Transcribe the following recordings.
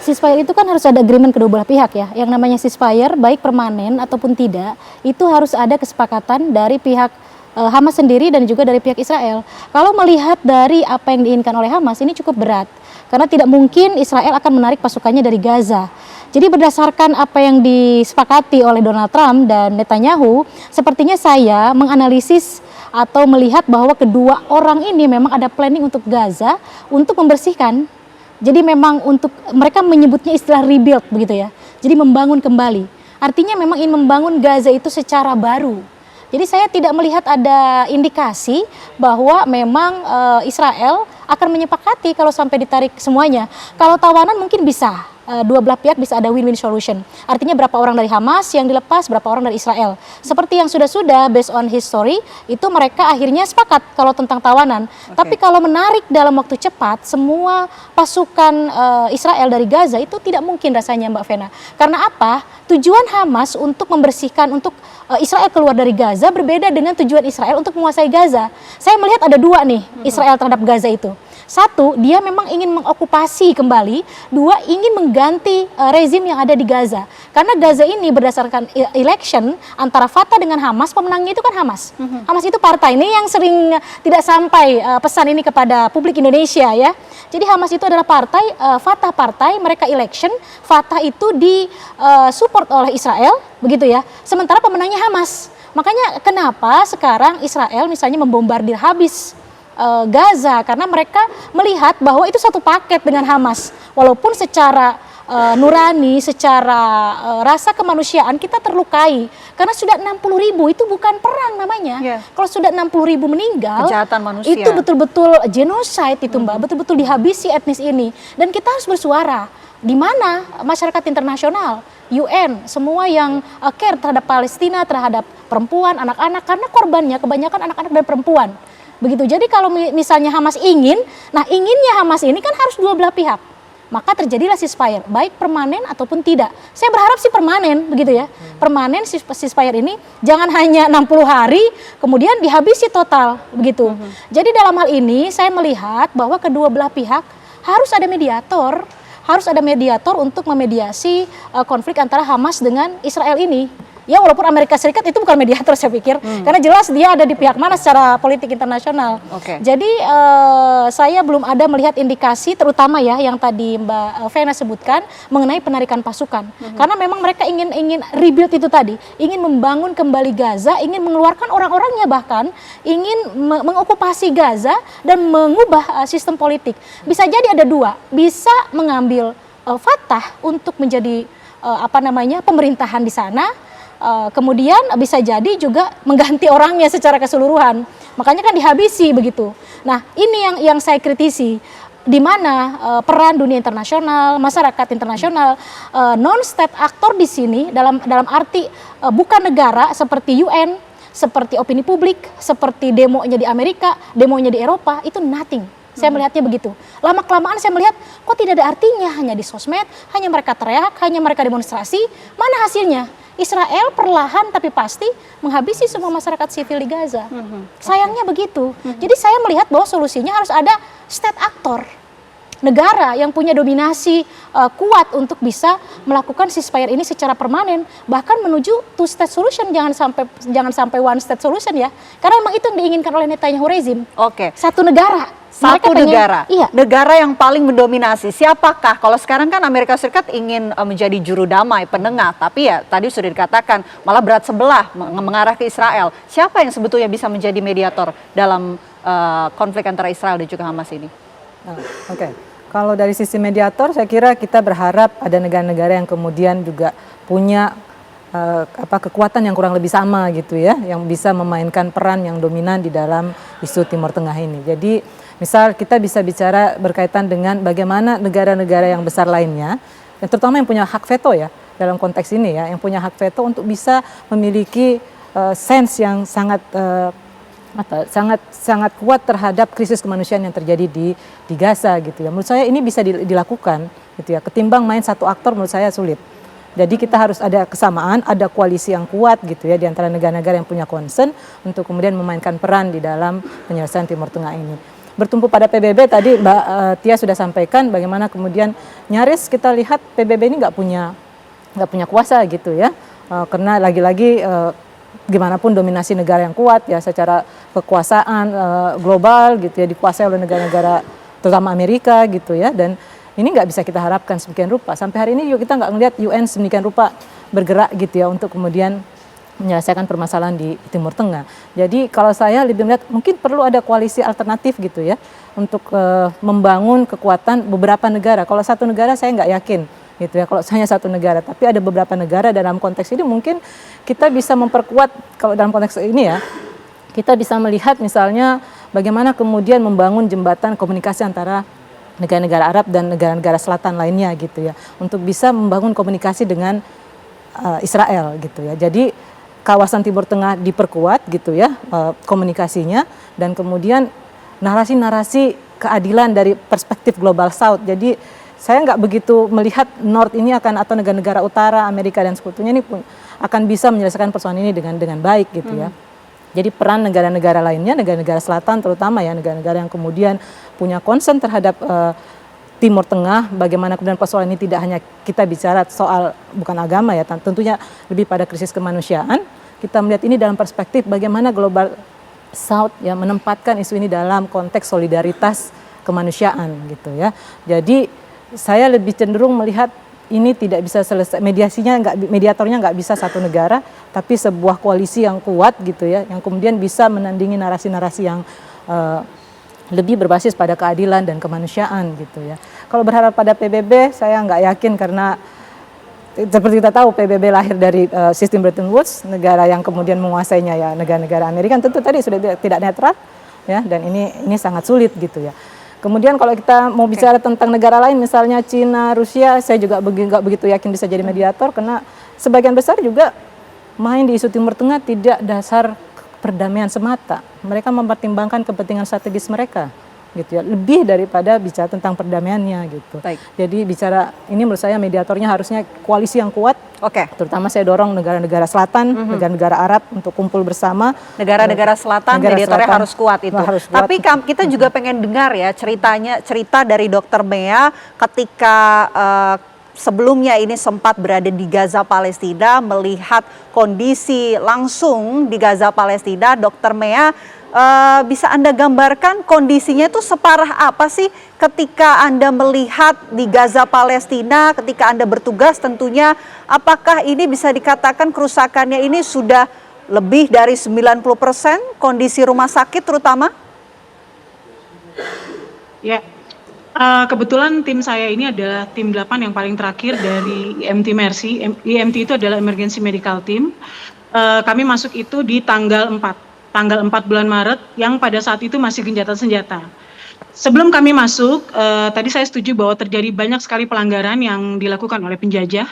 ceasefire itu kan harus ada agreement kedua belah pihak ya. Yang namanya ceasefire baik permanen ataupun tidak, itu harus ada kesepakatan dari pihak Hamas sendiri dan juga dari pihak Israel. Kalau melihat dari apa yang diinginkan oleh Hamas, ini cukup berat. Karena tidak mungkin Israel akan menarik pasukannya dari Gaza. Jadi berdasarkan apa yang disepakati oleh Donald Trump dan Netanyahu, sepertinya saya menganalisis atau melihat bahwa kedua orang ini memang ada planning untuk Gaza untuk membersihkan. Jadi memang untuk mereka menyebutnya istilah rebuild begitu ya. Jadi membangun kembali. Artinya memang ingin membangun Gaza itu secara baru. Jadi saya tidak melihat ada indikasi bahwa memang Israel akan menyepakati kalau sampai ditarik semuanya. Kalau tawanan mungkin bisa. Dua belah pihak bisa ada win-win solution. Artinya berapa orang dari Hamas yang dilepas, berapa orang dari Israel. Seperti yang sudah-sudah based on history, itu mereka akhirnya sepakat kalau tentang tawanan. Tapi kalau menarik dalam waktu cepat, semua pasukan Israel dari Gaza itu tidak mungkin rasanya Mbak Vena. Karena apa? Tujuan Hamas untuk membersihkan, untuk Israel keluar dari Gaza berbeda dengan tujuan Israel untuk menguasai Gaza. Saya melihat ada dua nih Israel terhadap Gaza itu. Satu, dia memang ingin mengokupasi kembali. Dua, ingin mengganti rezim yang ada di Gaza. Karena Gaza ini berdasarkan election antara Fatah dengan Hamas, pemenangnya itu kan Hamas. Hamas itu partai, ini yang sering tidak sampai pesan ini kepada publik Indonesia ya. Jadi Hamas itu adalah partai, Fatah partai, mereka election, Fatah itu disupport oleh Israel, begitu ya. Sementara pemenangnya Hamas. Makanya kenapa sekarang Israel misalnya membombardir habis Gaza, karena mereka melihat bahwa itu satu paket dengan Hamas. Walaupun secara nurani, secara rasa kemanusiaan kita terlukai. Karena sudah 60.000 itu bukan perang namanya. Kalau sudah 60.000 meninggal, kejahatan manusia. Itu betul-betul genocide itu Mbak, betul-betul dihabisi etnis ini. Dan kita harus bersuara. Di mana masyarakat internasional, UN, semua yang care terhadap Palestina, terhadap perempuan, anak-anak, karena korbannya kebanyakan anak-anak dan perempuan. Begitu. Jadi kalau misalnya Hamas ingin, nah inginnya Hamas ini kan harus dua belah pihak. Maka terjadilah ceasefire, baik permanen ataupun tidak. Saya berharap sih permanen, begitu ya. Permanen ceasefire ini jangan hanya 60 hari, kemudian dihabisi total, begitu. Jadi dalam hal ini saya melihat bahwa kedua belah pihak harus ada mediator. Harus ada mediator untuk memediasi konflik antara Hamas dengan Israel ini. Ya walaupun Amerika Serikat itu bukan mediator saya pikir, karena jelas dia ada di pihak mana secara politik internasional. Jadi saya belum ada melihat indikasi, terutama ya yang tadi Mbak Vena sebutkan mengenai penarikan pasukan. Karena memang mereka ingin rebuild itu tadi, ingin membangun kembali Gaza, ingin mengeluarkan orang-orangnya, bahkan ingin mengokupasi Gaza dan mengubah sistem politik. Bisa jadi ada dua, bisa mengambil Fatah untuk menjadi pemerintahan di sana. Kemudian bisa jadi juga mengganti orangnya secara keseluruhan. Makanya kan dihabisi begitu. Nah ini yang saya kritisi. Di mana peran dunia internasional, masyarakat internasional, non-state aktor di sini dalam arti bukan negara seperti UN, seperti opini publik, seperti demonya di Amerika, demonya di Eropa, itu nothing. Saya melihatnya begitu. Lama-kelamaan saya melihat kok tidak ada artinya, hanya di sosmed, hanya mereka teriak, hanya mereka demonstrasi, mana hasilnya? Israel perlahan tapi pasti menghabisi semua masyarakat sipil di Gaza. Sayangnya begitu. Jadi saya melihat bahwa solusinya harus ada state aktor. Negara yang punya dominasi kuat untuk bisa melakukan ceasefire ini secara permanen, bahkan menuju two state solution, jangan sampai one state solution ya. Karena memang itu yang diinginkan oleh Netanyahu rezim. Satu negara. Satu negara, iya. Negara yang paling mendominasi. Siapakah? Kalau sekarang kan Amerika Serikat ingin menjadi juru damai, penengah. Tapi ya tadi sudah dikatakan malah berat sebelah mengarah ke Israel. Siapa yang sebetulnya bisa menjadi mediator dalam konflik antara Israel dan juga Hamas ini? Kalau dari sisi mediator, saya kira kita berharap ada negara-negara yang kemudian juga punya kekuatan yang kurang lebih sama gitu ya, yang bisa memainkan peran yang dominan di dalam isu Timur Tengah ini. Jadi misal kita bisa bicara berkaitan dengan bagaimana negara-negara yang besar lainnya, yang terutama yang punya hak veto ya dalam konteks ini ya, yang punya hak veto untuk bisa memiliki sense yang sangat kuat terhadap krisis kemanusiaan yang terjadi di Gaza gitu ya. Menurut saya ini bisa dilakukan gitu ya. Ketimbang main satu aktor menurut saya sulit. Jadi kita harus ada kesamaan, ada koalisi yang kuat gitu ya di antara negara-negara yang punya concern untuk kemudian memainkan peran di dalam penyelesaian Timur Tengah ini. bertumpu pada PBB tadi Mbak Tia sudah sampaikan bagaimana kemudian nyaris kita lihat PBB ini nggak punya kuasa gitu ya. Karena lagi-lagi gimana pun dominasi negara yang kuat ya secara kekuasaan global gitu ya, dikuasai oleh negara-negara terutama Amerika gitu ya, dan ini nggak bisa kita harapkan sedemikian rupa. Sampai hari ini juga kita nggak ngelihat UN sedemikian rupa bergerak gitu ya untuk kemudian menyelesaikan permasalahan di Timur Tengah. Jadi kalau saya lebih melihat mungkin perlu ada koalisi alternatif gitu ya untuk membangun kekuatan beberapa negara. Kalau satu negara saya nggak yakin gitu ya, kalau hanya satu negara, tapi ada beberapa negara. Dalam konteks ini mungkin kita bisa memperkuat, kalau dalam konteks ini ya, kita bisa melihat misalnya bagaimana kemudian membangun jembatan komunikasi antara negara-negara Arab dan negara-negara selatan lainnya gitu ya, untuk bisa membangun komunikasi dengan Israel gitu ya. Jadi kawasan Timur Tengah diperkuat gitu ya komunikasinya, dan kemudian narasi-narasi keadilan dari perspektif Global South. Jadi saya nggak begitu melihat North ini akan, atau negara-negara utara, Amerika dan sekutunya ini pun akan bisa menyelesaikan persoalan ini dengan baik gitu ya. Jadi peran negara-negara lainnya, negara-negara selatan terutama ya, negara-negara yang kemudian punya concern terhadap Timur Tengah, bagaimana kemudian persoalan ini tidak hanya kita bicara soal bukan agama ya, tentunya lebih pada krisis kemanusiaan. Kita melihat ini dalam perspektif bagaimana Global South ya menempatkan isu ini dalam konteks solidaritas kemanusiaan gitu ya. Jadi saya lebih cenderung melihat ini tidak bisa selesai, mediatornya nggak bisa satu negara, tapi sebuah koalisi yang kuat gitu ya, yang kemudian bisa menandingi narasi-narasi yang lebih berbasis pada keadilan dan kemanusiaan gitu ya. Kalau berharap pada PBB, saya nggak yakin, karena seperti kita tahu PBB lahir dari sistem Bretton Woods, negara yang kemudian menguasainya ya negara-negara Amerika, tentu tadi sudah tidak netral ya, dan ini sangat sulit gitu ya. Kemudian kalau kita mau bicara tentang negara lain, misalnya Cina, Rusia, saya juga nggak begitu yakin bisa jadi mediator, karena sebagian besar juga main di isu Timur Tengah tidak dasar perdamaian semata. Mereka mempertimbangkan kepentingan strategis mereka, gitu ya, lebih daripada bicara tentang perdamaiannya gitu. Baik. Jadi bicara ini menurut saya mediatornya harusnya koalisi yang kuat. Oke. Terutama saya dorong negara-negara selatan, negara-negara Arab untuk kumpul bersama. Negara-negara selatan, mediatornya harus kuat itu. Harus kuat. Tapi kita juga pengen dengar ya cerita dari Dr. Mea ketika sebelumnya ini sempat berada di Gaza Palestina, melihat kondisi langsung di Gaza Palestina. Dr. Mea, bisa Anda gambarkan kondisinya itu separah apa sih ketika Anda melihat di Gaza Palestina, ketika Anda bertugas tentunya, apakah ini bisa dikatakan kerusakannya ini sudah lebih dari 90% kondisi rumah sakit terutama? Ya, kebetulan tim saya ini adalah tim 8 yang paling terakhir dari IMT Mercy. IMT itu adalah Emergency Medical Team. Kami masuk itu di tanggal 4 bulan Maret, yang pada saat itu masih gencatan senjata. Sebelum kami masuk, tadi saya setuju bahwa terjadi banyak sekali pelanggaran yang dilakukan oleh penjajah.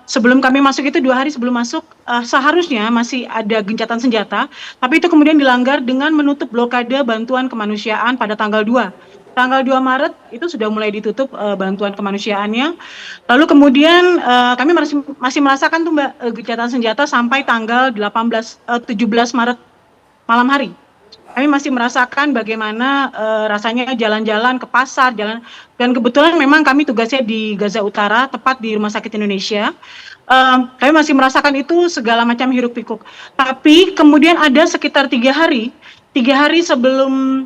Sebelum kami masuk itu 2 hari sebelum masuk, seharusnya masih ada gencatan senjata, tapi itu kemudian dilanggar dengan menutup blokade bantuan kemanusiaan pada tanggal 2. Tanggal 2 Maret itu sudah mulai ditutup bantuan kemanusiaannya. Lalu kemudian kami masih merasakan tuh Mbak gencatan senjata sampai tanggal 17 Maret malam hari. Kami masih merasakan bagaimana rasanya jalan-jalan ke pasar, dan kebetulan memang kami tugasnya di Gaza Utara, tepat di Rumah Sakit Indonesia. Kami masih merasakan itu segala macam hiruk pikuk. Tapi kemudian ada sekitar 3 hari sebelum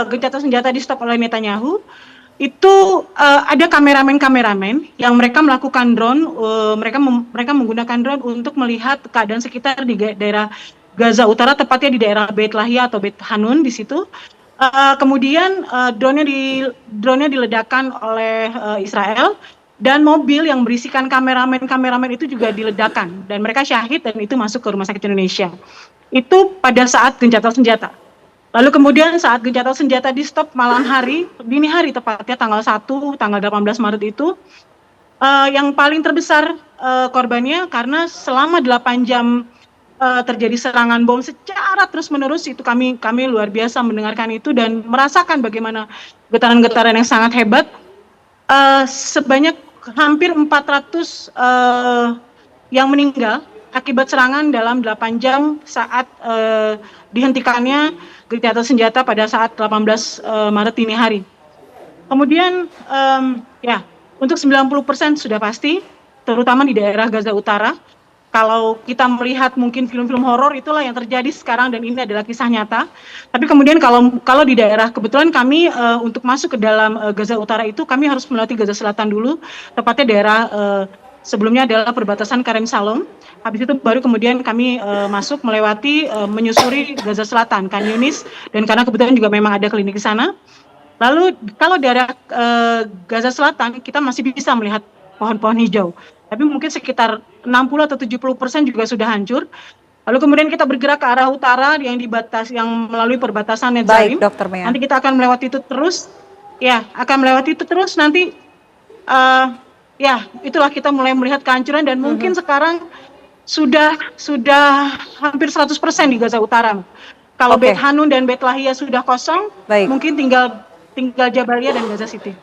gencatan senjata di stop oleh Netanyahu, itu ada kameramen yang mereka melakukan drone, mereka menggunakan drone untuk melihat keadaan sekitar di daerah Gaza Utara, tepatnya di daerah Beit Lahia atau Beit Hanun di situ. Kemudian drone-nya diledakkan oleh Israel, dan mobil yang berisikan kameramen itu juga diledakkan, dan mereka syahid, dan itu masuk ke Rumah Sakit Indonesia. Itu pada saat gencatan senjata. Lalu kemudian saat gencatan senjata di stop malam hari, dini hari tepatnya tanggal 1, tanggal 18 Maret itu, yang paling terbesar korbannya, karena selama 8 jam terjadi serangan bom secara terus-menerus, itu kami luar biasa mendengarkan itu dan merasakan bagaimana getaran-getaran yang sangat hebat. Sebanyak hampir 400 yang meninggal akibat serangan dalam 8 jam saat dihentikannya gencatan senjata pada saat 18 Maret dini hari. Kemudian ya, untuk 90% sudah pasti, terutama di daerah Gaza Utara. Kalau kita melihat mungkin film-film horor, itulah yang terjadi sekarang dan ini adalah kisah nyata. Tapi kemudian kalau di daerah, kebetulan kami untuk masuk ke dalam Gaza Utara itu kami harus melewati Gaza Selatan dulu, tepatnya daerah sebelumnya adalah perbatasan Karem Shalom. Habis itu baru kemudian kami masuk melewati menyusuri Gaza Selatan, Khan Yunis, dan karena kebetulan juga memang ada klinik di sana. Lalu kalau daerah Gaza Selatan kita masih bisa melihat pohon-pohon hijau. Tapi mungkin sekitar 60 atau 70% juga sudah hancur. Lalu kemudian kita bergerak ke arah utara yang melalui perbatasan Netzarim. Baik, Dr. Mea. Nanti kita akan melewati itu terus. Ya, akan melewati itu terus nanti ya, itulah kita mulai melihat kehancuran dan mungkin sekarang sudah hampir 100% di Gaza Utara. Kalau Beit Hanun dan Beit Lahia sudah kosong, mungkin tinggal Jabalia dan Gaza City.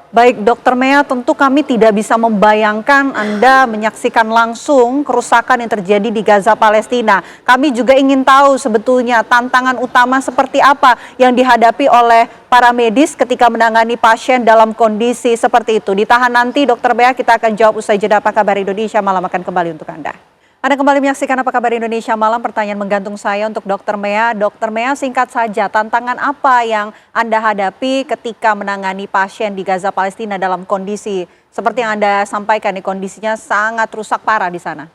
Baik, Dr. Mea, tentu kami tidak bisa membayangkan Anda menyaksikan langsung kerusakan yang terjadi di Gaza, Palestina. Kami juga ingin tahu sebetulnya tantangan utama seperti apa yang dihadapi oleh para medis ketika menangani pasien dalam kondisi seperti itu. Ditahan nanti, Dr. Mea, kita akan jawab usai jeda. Apa kabar Indonesia Malam akan kembali untuk Anda. Anda kembali menyaksikan Apa Kabar Indonesia Malam. Pertanyaan menggantung saya untuk Dr. Mea. Dr. Mea, singkat saja, tantangan apa yang Anda hadapi ketika menangani pasien di Gaza, Palestina dalam kondisi seperti yang Anda sampaikan, kondisinya sangat rusak parah di sana?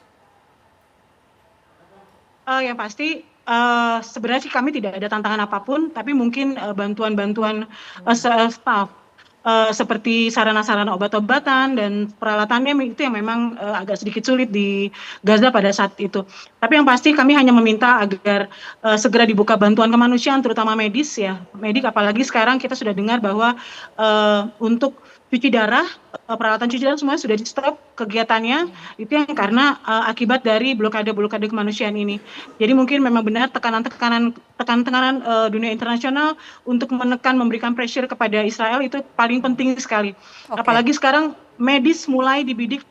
Yang pasti sebenarnya sih kami tidak ada tantangan apapun, tapi mungkin bantuan-bantuan staff seperti sarana-sarana obat-obatan dan peralatannya itu yang memang agak sedikit sulit di Gaza pada saat itu. Tapi yang pasti kami hanya meminta agar segera dibuka bantuan kemanusiaan, terutama medis ya. Medik, apalagi sekarang kita sudah dengar bahwa untuk cuci darah, peralatan cuci darah semuanya sudah di stop kegiatannya, itu yang karena akibat dari blokade kemanusiaan ini. Jadi mungkin memang benar tekanan dunia internasional untuk memberikan pressure kepada Israel itu paling penting sekali. Apalagi sekarang medis mulai dibidik,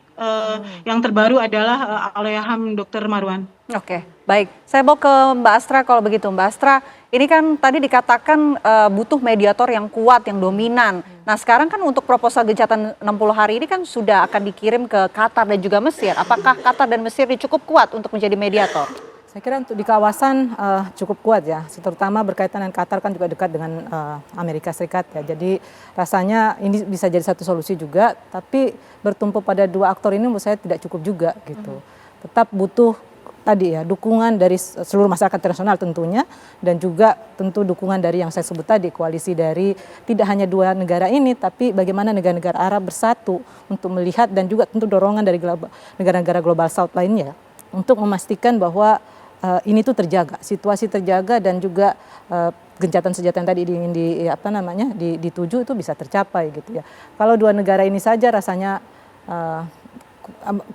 yang terbaru adalah Alayaham Dr. Marwan. Oke, baik. Saya mau ke Mbak Astra kalau begitu. Mbak Astra, ini kan tadi dikatakan butuh mediator yang kuat, yang dominan. Nah sekarang kan untuk proposal gencatan 60 hari ini kan sudah akan dikirim ke Qatar dan juga Mesir. Apakah Qatar dan Mesir ini cukup kuat untuk menjadi mediator? Saya kira untuk di kawasan cukup kuat ya, terutama berkaitan dengan Qatar kan juga dekat dengan Amerika Serikat ya. Jadi rasanya ini bisa jadi satu solusi juga, tapi bertumpu pada dua aktor ini menurut saya tidak cukup juga gitu. Tetap butuh tadi ya dukungan dari seluruh masyarakat internasional tentunya, dan juga tentu dukungan dari yang saya sebut tadi, koalisi dari tidak hanya dua negara ini, tapi bagaimana negara-negara Arab bersatu untuk melihat, dan juga tentu dorongan dari negara-negara global South lainnya untuk memastikan bahwa ini tuh terjaga, situasi terjaga, dan juga gencatan senjata yang tadi ingin dituju itu bisa tercapai gitu ya. Kalau dua negara ini saja rasanya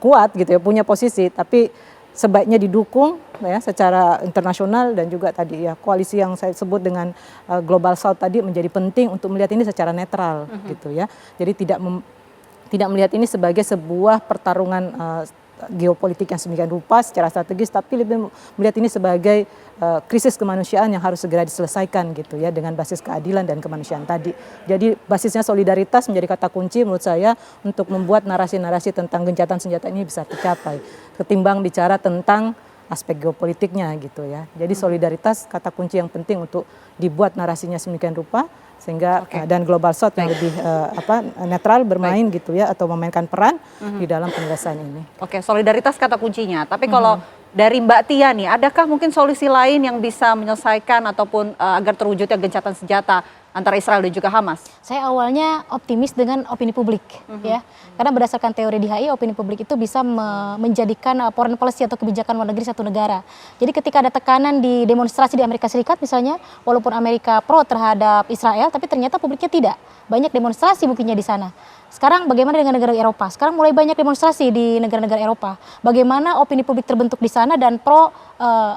kuat gitu ya, punya posisi, tapi sebaiknya didukung ya secara internasional, dan juga tadi ya koalisi yang saya sebut dengan Global South tadi menjadi penting untuk melihat ini secara netral gitu ya. Jadi tidak melihat ini sebagai sebuah pertarungan geopolitik yang sedemikian rupa secara strategis, tapi lebih melihat ini sebagai krisis kemanusiaan yang harus segera diselesaikan gitu ya, dengan basis keadilan dan kemanusiaan tadi. Jadi basisnya solidaritas menjadi kata kunci menurut saya untuk membuat narasi-narasi tentang gencatan senjata ini bisa tercapai, ketimbang bicara tentang aspek geopolitiknya gitu ya. Jadi solidaritas kata kunci yang penting untuk dibuat narasinya sedemikian rupa sehingga dan Global South yang lebih netral bermain gitu ya, atau memainkan peran di dalam penyelesaian ini. Oke, solidaritas kata kuncinya. Tapi kalau dari Mbak Tia nih, adakah mungkin solusi lain yang bisa menyelesaikan ataupun agar terwujudnya gencatan senjata antara Israel dan juga Hamas? Saya awalnya optimis dengan opini publik ya. Karena berdasarkan teori DHI, opini publik itu bisa menjadikan foreign policy atau kebijakan luar negeri satu negara. Jadi ketika ada tekanan di demonstrasi di Amerika Serikat misalnya, walaupun Amerika pro terhadap Israel, tapi ternyata publiknya tidak. Banyak demonstrasi buktinya di sana. Sekarang bagaimana dengan negara Eropa? Sekarang mulai banyak demonstrasi di negara-negara Eropa. Bagaimana opini publik terbentuk di sana dan pro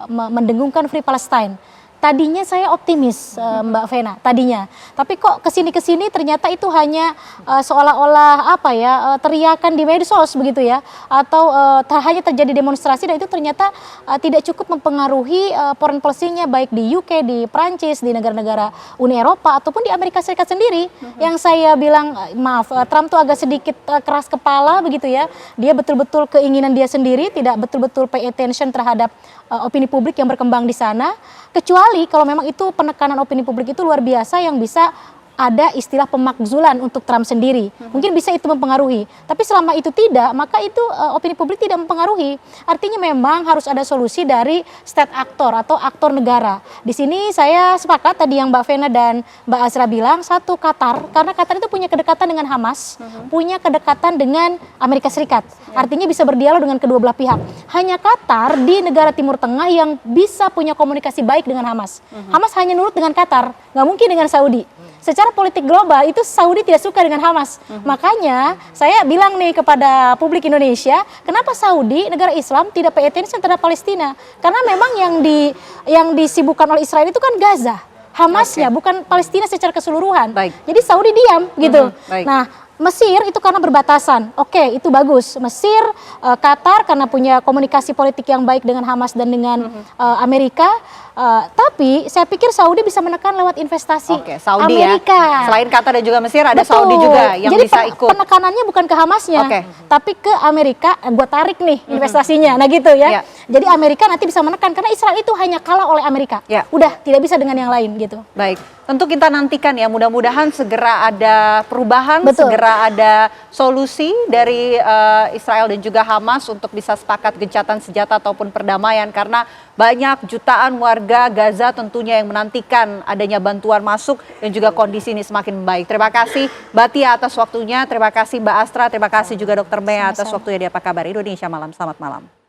mendengungkan Free Palestine. Tadinya saya optimis, Mbak Vena, tadinya. Tapi kok kesini ternyata itu hanya seolah-olah apa ya, teriakan di medsos begitu ya, atau hanya terjadi demonstrasi dan itu ternyata tidak cukup mempengaruhi foreign policy-nya baik di UK, di Prancis, di negara-negara Uni Eropa ataupun di Amerika Serikat sendiri. Yang saya bilang maaf, Trump tuh agak sedikit keras kepala begitu ya. Dia betul-betul keinginan dia sendiri, tidak betul-betul pay attention terhadap opini publik yang berkembang di sana. Kecuali kalau memang itu penekanan opini publik itu luar biasa yang bisa ada istilah pemakzulan untuk Trump sendiri. Mungkin bisa itu mempengaruhi. Tapi selama itu tidak, maka itu opini publik tidak mempengaruhi. Artinya memang harus ada solusi dari state actor atau aktor negara. Di sini saya sepakat tadi yang Mbak Vena dan Mbak Azra bilang, satu Qatar, karena Qatar itu punya kedekatan dengan Hamas, punya kedekatan dengan Amerika Serikat. Artinya bisa berdialog dengan kedua belah pihak. Hanya Qatar di negara Timur Tengah yang bisa punya komunikasi baik dengan Hamas. Hamas hanya nurut dengan Qatar, nggak mungkin dengan Saudi. Secara politik global itu Saudi tidak suka dengan Hamas. Makanya saya bilang nih kepada publik Indonesia, kenapa Saudi negara Islam tidak pay attention terhadap Palestina? Karena memang yang disibukkan oleh Israel itu kan Gaza, Hamasnya, bukan Palestina secara keseluruhan. Baik. Jadi Saudi diam gitu. Baik. Nah, Mesir itu karena berbatasan, oke itu bagus. Mesir, Qatar karena punya komunikasi politik yang baik dengan Hamas dan dengan Amerika. Tapi saya pikir Saudi bisa menekan lewat investasi Oke, Saudi Amerika. ya. Selain Qatar dan juga Mesir ada Betul. Saudi juga yang Jadi bisa ikut. penekanannya bukan ke Hamasnya, Oke. tapi ke Amerika. Gue tarik nih investasinya, nah gitu ya. Ya. Jadi Amerika nanti bisa menekan karena Israel itu hanya kalah oleh Amerika. Ya. Udah tidak bisa dengan yang lain gitu. Baik, tentu kita nantikan ya, mudah-mudahan segera ada perubahan, Betul. segera ada solusi dari Israel dan juga Hamas untuk bisa sepakat gencatan senjata ataupun perdamaian, karena banyak jutaan warga Gaza tentunya yang menantikan adanya bantuan masuk dan juga kondisi ini semakin membaik. Terima kasih Mbak Tia atas waktunya, terima kasih Mbak Astra, terima kasih juga Dr. Mea atas waktunya di Apa Kabar Indonesia Malam. Selamat malam.